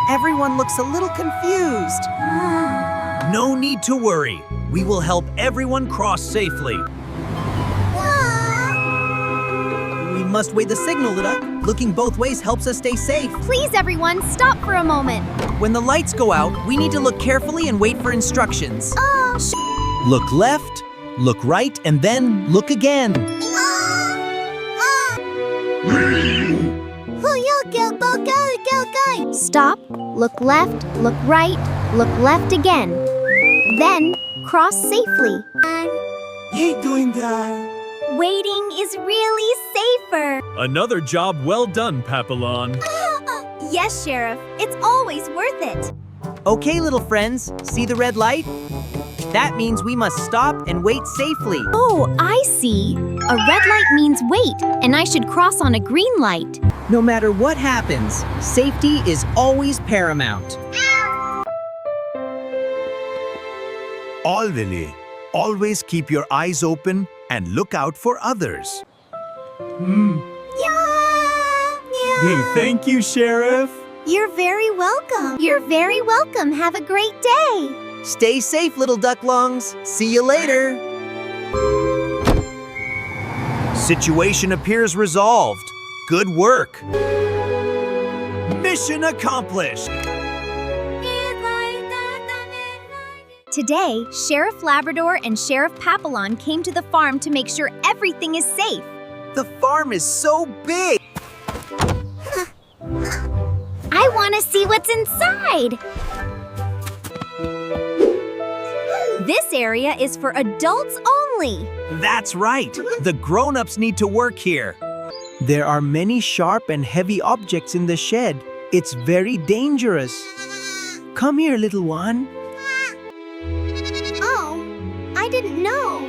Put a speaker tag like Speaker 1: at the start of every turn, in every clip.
Speaker 1: Everyone looks a little confused.
Speaker 2: No need to worry. We will help everyone cross safely.
Speaker 1: We must wait the signal, Duck. Looking both ways helps us stay safe.
Speaker 3: Please, everyone, stop for a moment.
Speaker 1: When the lights go out, we need to look carefully and wait for instructions.
Speaker 2: Look left, look right, and then look again.
Speaker 3: Stop, look left, look right, look left again. Then, cross safely.
Speaker 1: You're doing that.
Speaker 3: Waiting is really safer.
Speaker 2: Another job well done, Papillon.
Speaker 3: Yes, Sheriff. It's always worth it.
Speaker 1: Okay, little friends, see the red light? That means we must stop and wait safely.
Speaker 3: Oh, I see. A red light means wait, and I should cross on a green light.
Speaker 1: No matter what happens, safety is always paramount.
Speaker 2: Always keep your eyes open and look out for others. Thank you, Sheriff.
Speaker 3: You're very welcome. You're very welcome. Have a great day.
Speaker 1: Stay safe, little ducklongs. See you later.
Speaker 2: Situation appears resolved. Good work. Mission accomplished.
Speaker 3: Today, Sheriff Labrador and Sheriff Papillon came to the farm to make sure everything is safe.
Speaker 1: The farm is so big.
Speaker 3: I want to see what's inside. This area is for adults only.
Speaker 2: That's right. The grown-ups need to work here.
Speaker 1: There are many sharp and heavy objects in the shed. It's very dangerous. Come here, little one.
Speaker 3: Oh, I didn't know.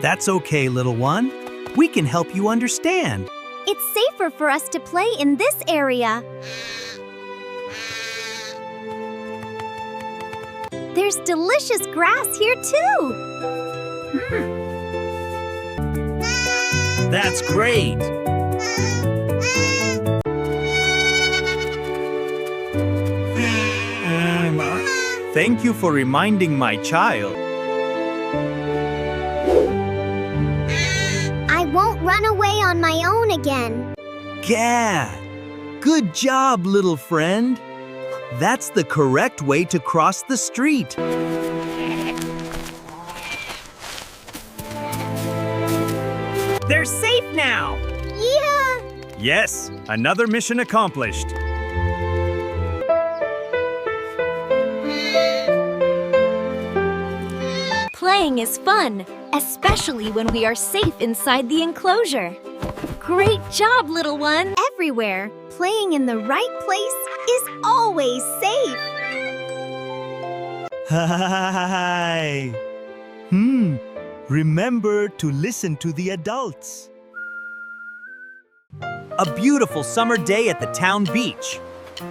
Speaker 2: That's okay, little one. We can help you understand.
Speaker 3: It's safer for us to play in this area. There's delicious grass here too.
Speaker 2: That's great. Thank you for reminding my child.
Speaker 3: I won't run away on my own again.
Speaker 2: Gad! Good job, little friend. That's the correct way to cross the street.
Speaker 1: They're safe now.
Speaker 3: Yeah.
Speaker 2: Yes, another mission accomplished.
Speaker 3: Playing is fun, especially when we are safe inside the enclosure. Great job, little one. Everywhere, playing in the right place is always safe.
Speaker 2: Hi. Remember to listen to the adults. A beautiful summer day at the town beach.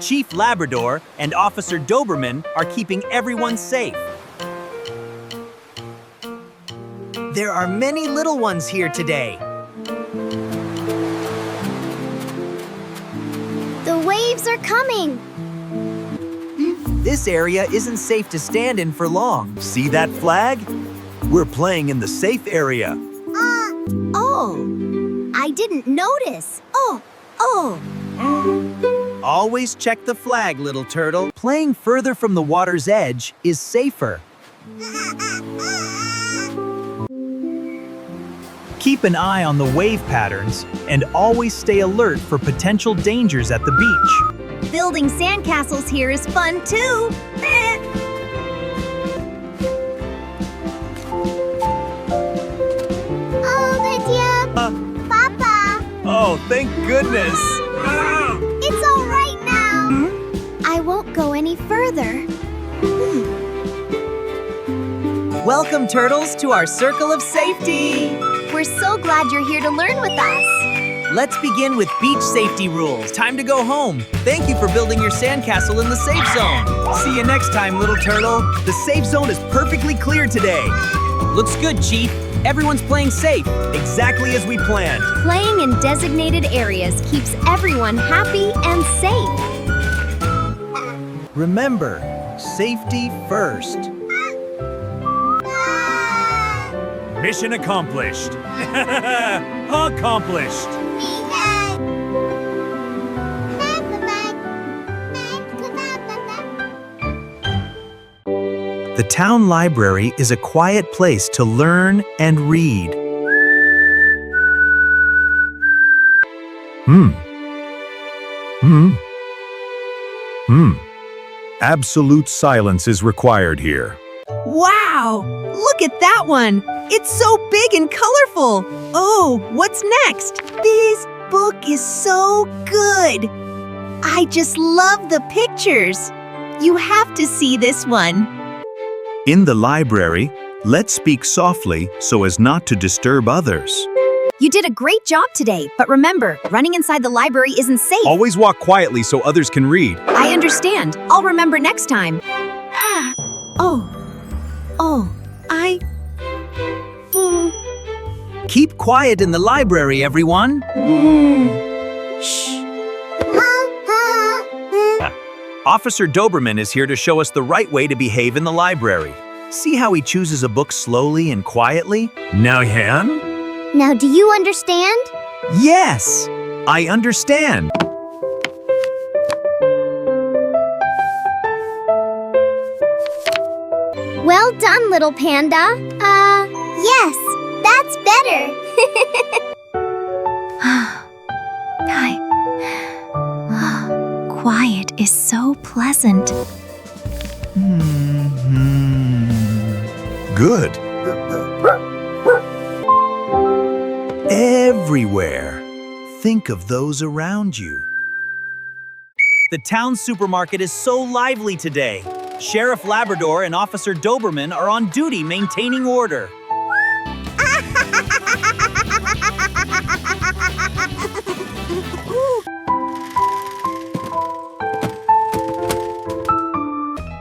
Speaker 2: Chief Labrador and Officer Doberman are keeping everyone safe.
Speaker 1: There are many little ones here today.
Speaker 3: The waves are coming.
Speaker 1: This area isn't safe to stand in for long.
Speaker 2: See that flag? We're playing in the safe area.
Speaker 3: Oh, I didn't notice. Oh.
Speaker 1: Always check the flag, little turtle. Playing further from the water's edge is safer.
Speaker 2: Keep an eye on the wave patterns and always stay alert for potential dangers at the beach.
Speaker 3: Building sandcastles here is fun too. Papa.
Speaker 2: Oh, thank goodness!
Speaker 3: It's all right now. I won't go any further.
Speaker 1: Welcome, turtles, to our circle of safety.
Speaker 3: We're so glad you're here to learn with us.
Speaker 1: Let's begin with beach safety rules. Time to go home. Thank you for building your sandcastle in the safe zone.
Speaker 2: See you next time, little turtle. The safe zone is perfectly clear today.
Speaker 1: Looks good, Chief. Everyone's playing safe.
Speaker 2: Exactly as we planned.
Speaker 3: Playing in designated areas keeps everyone happy and safe.
Speaker 1: Remember, safety first.
Speaker 2: Mission accomplished. Accomplished.
Speaker 1: The town library is a quiet place to learn and read.
Speaker 4: Absolute silence is required here.
Speaker 5: Wow! Look at that one! It's so big and colorful! Oh, what's next? This book is so good! I just love the pictures! You have to see this one.
Speaker 4: In the library, let's speak softly so as not to disturb others.
Speaker 3: You did a great job today, but remember, running inside the library isn't safe.
Speaker 4: Always walk quietly so others can read.
Speaker 3: I understand. I'll remember next time.
Speaker 1: Keep quiet in the library, everyone.
Speaker 2: Officer Doberman is here to show us the right way to behave in the library.
Speaker 1: See how he chooses a book slowly and quietly?
Speaker 4: Now, Han?
Speaker 3: Now, do you understand?
Speaker 1: Yes, I understand.
Speaker 3: Well done, little panda. Yes, that's better. Quiet is so pleasant.
Speaker 4: Good.
Speaker 1: Everywhere. Think of those around you.
Speaker 2: The town supermarket is so lively today. Sheriff Labrador and Officer Doberman are on duty maintaining order.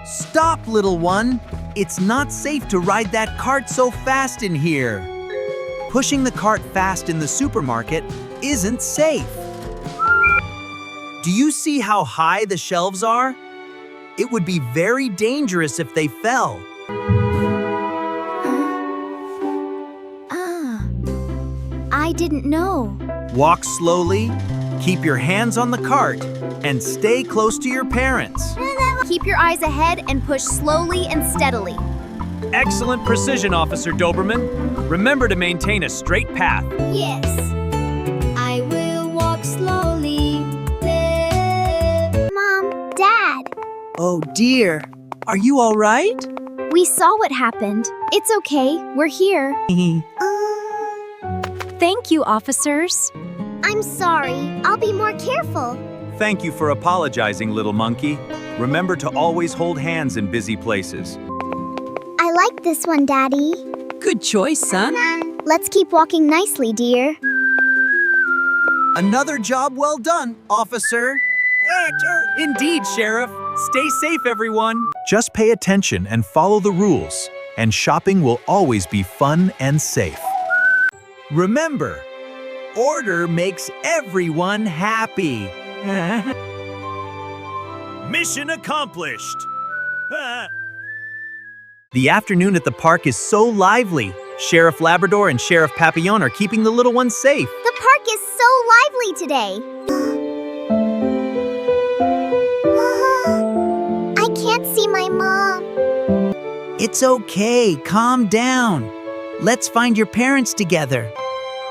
Speaker 1: Stop, little one. It's not safe to ride that cart so fast in here. Pushing the cart fast in the supermarket isn't safe. Do you see how high the shelves are? It would be very dangerous if they fell.
Speaker 3: I didn't know.
Speaker 1: Walk slowly, keep your hands on the cart, and stay close to your parents.
Speaker 3: Keep your eyes ahead and push slowly and steadily.
Speaker 2: Excellent precision, Officer Doberman. Remember to maintain a straight path.
Speaker 3: Yes. I will walk slowly. Mom, Dad,
Speaker 5: Oh dear, are you all right?
Speaker 3: we saw what happened. It's okay. We're here. Thank you, officers. I'm sorry. I'll be more careful.
Speaker 2: Thank you for apologizing, little monkey. Remember to always hold hands in busy places.
Speaker 3: I like this one, Daddy.
Speaker 5: Good choice, son.
Speaker 3: Let's keep walking nicely, dear.
Speaker 1: Another job well done, officer.
Speaker 2: Indeed, Sheriff. Stay safe, everyone.
Speaker 1: Just pay attention and follow the rules, and shopping will always be fun and safe. Remember, order makes everyone happy.
Speaker 2: Mission accomplished.
Speaker 1: The afternoon at the park is so lively. Sheriff Labrador and Sheriff Papillon are keeping the little ones safe.
Speaker 3: The park is so lively today. I can't see my mom.
Speaker 1: It's okay, calm down. Let's find your parents together.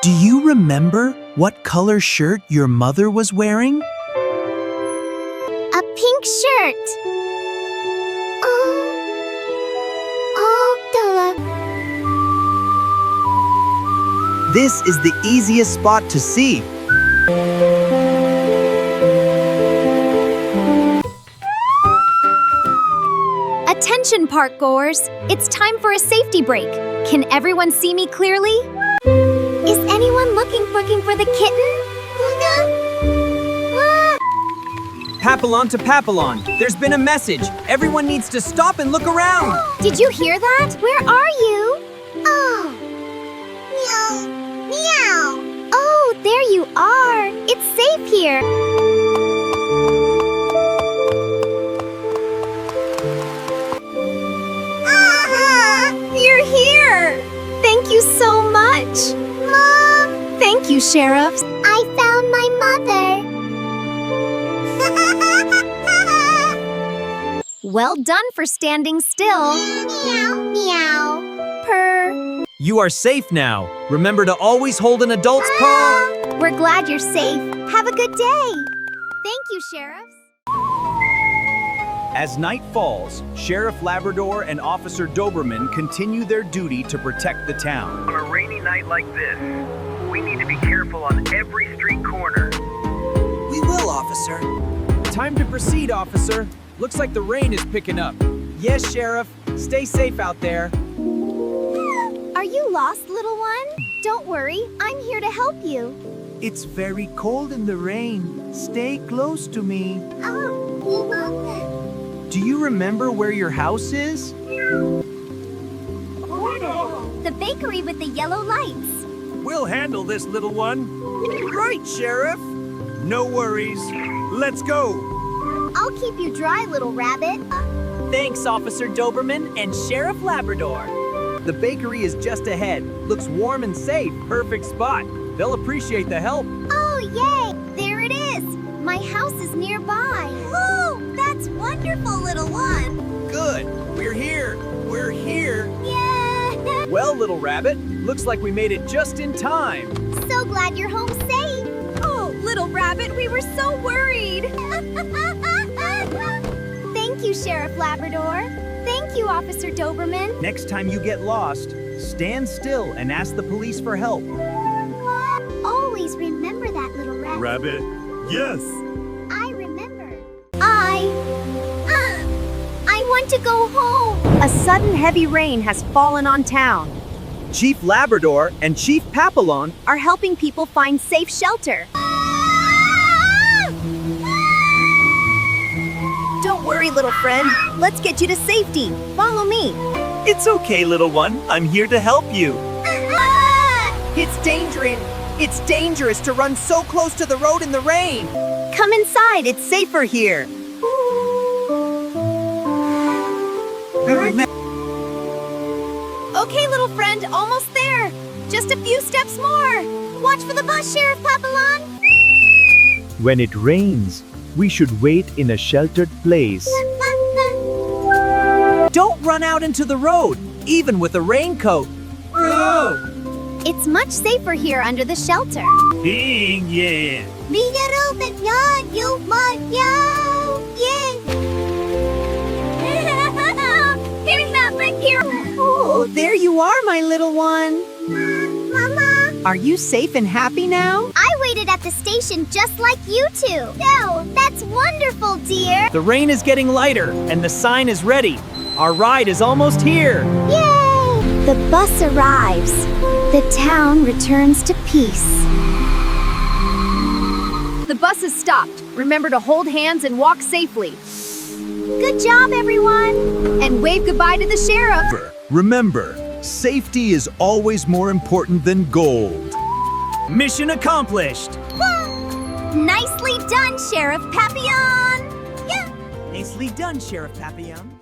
Speaker 1: Do you remember what color shirt your mother was wearing?
Speaker 3: A pink shirt.
Speaker 1: This is the easiest spot to see.
Speaker 3: Attention, park goers. It's time for a safety break. Can everyone see me clearly? Is anyone looking for the kitten?
Speaker 5: Papillon to Papillon, there's been a message. Everyone needs to stop and look around.
Speaker 3: Did you hear that? Where are you? Oh. Meow. Meow. Oh, there you are. It's safe here. you, Sheriff. I found my mother. Well done for standing still. Meow, meow. Purr.
Speaker 2: You are safe now. Remember to always hold an adult's paw.
Speaker 3: We're glad you're safe. Have a good day. Thank you, Sheriff.
Speaker 2: As night falls, Sheriff Labrador and Officer Doberman continue their duty to protect the town.
Speaker 6: On a rainy night like this, we need to be careful on every street corner.
Speaker 2: We will, officer. Time to proceed, officer. Looks like the rain is picking up. Yes, Sheriff. Stay safe out there.
Speaker 3: Are you lost, little one? Don't worry, I'm here to help you.
Speaker 1: It's very cold in the rain. Stay close to me. Do you remember where your house is?
Speaker 3: The bakery with the yellow lights.
Speaker 6: We'll handle this, little one. Right, Sheriff. No worries. Let's go.
Speaker 3: I'll keep you dry, little rabbit.
Speaker 2: Thanks, Officer Doberman and Sheriff Labrador. The bakery is just ahead. Looks warm and safe. Perfect spot. They'll appreciate the help.
Speaker 3: Oh, yay! There it is! My house is nearby. Oh, that's wonderful, little one.
Speaker 2: Good. We're here. We're here.
Speaker 3: Yeah!
Speaker 2: Well, little rabbit, looks like we made it just in time.
Speaker 3: So glad you're home safe. Oh, little rabbit, we were so worried. Thank you, Sheriff Labrador. Thank you, Officer Doberman.
Speaker 2: Next time you get lost, stand still and ask the police for help.
Speaker 3: Always remember that, little rabbit.
Speaker 6: Rabbit. Yes.
Speaker 3: I remember. I want to go home.
Speaker 5: A sudden heavy rain has fallen on town.
Speaker 2: Chief Labrador and Chief Papillon
Speaker 5: Are helping people find safe shelter. Don't worry, little friend. Let's get you to safety. Follow me.
Speaker 2: It's okay, little one. I'm here to help you.
Speaker 5: It's dangerous. It's dangerous to run so close to the road in the rain. Come inside. It's safer here.
Speaker 3: Okay, little friend, almost there. Just a few steps more. Watch for the bus, Sheriff Papillon.
Speaker 4: When it rains, we should wait in a sheltered place.
Speaker 2: Don't run out into the road, even with a raincoat.
Speaker 3: It's much safer here under the shelter.
Speaker 6: Yeah.
Speaker 5: Oh, there you are, my little one.
Speaker 3: Mama,
Speaker 5: Are you safe and happy now?
Speaker 3: I waited at the station just like you two. No, that's wonderful, dear.
Speaker 2: The rain is getting lighter, and the sign is ready. Our ride is almost here.
Speaker 3: Yay! The bus arrives. The town returns to peace.
Speaker 5: The bus has stopped. Remember to hold hands and walk safely.
Speaker 3: Good job, everyone.
Speaker 5: And wave goodbye to the sheriff.
Speaker 4: Remember, safety is always more important than gold.
Speaker 2: Mission accomplished.
Speaker 3: Nicely done, Sheriff Papillon. Yeah.
Speaker 2: Nicely done, Sheriff Papillon.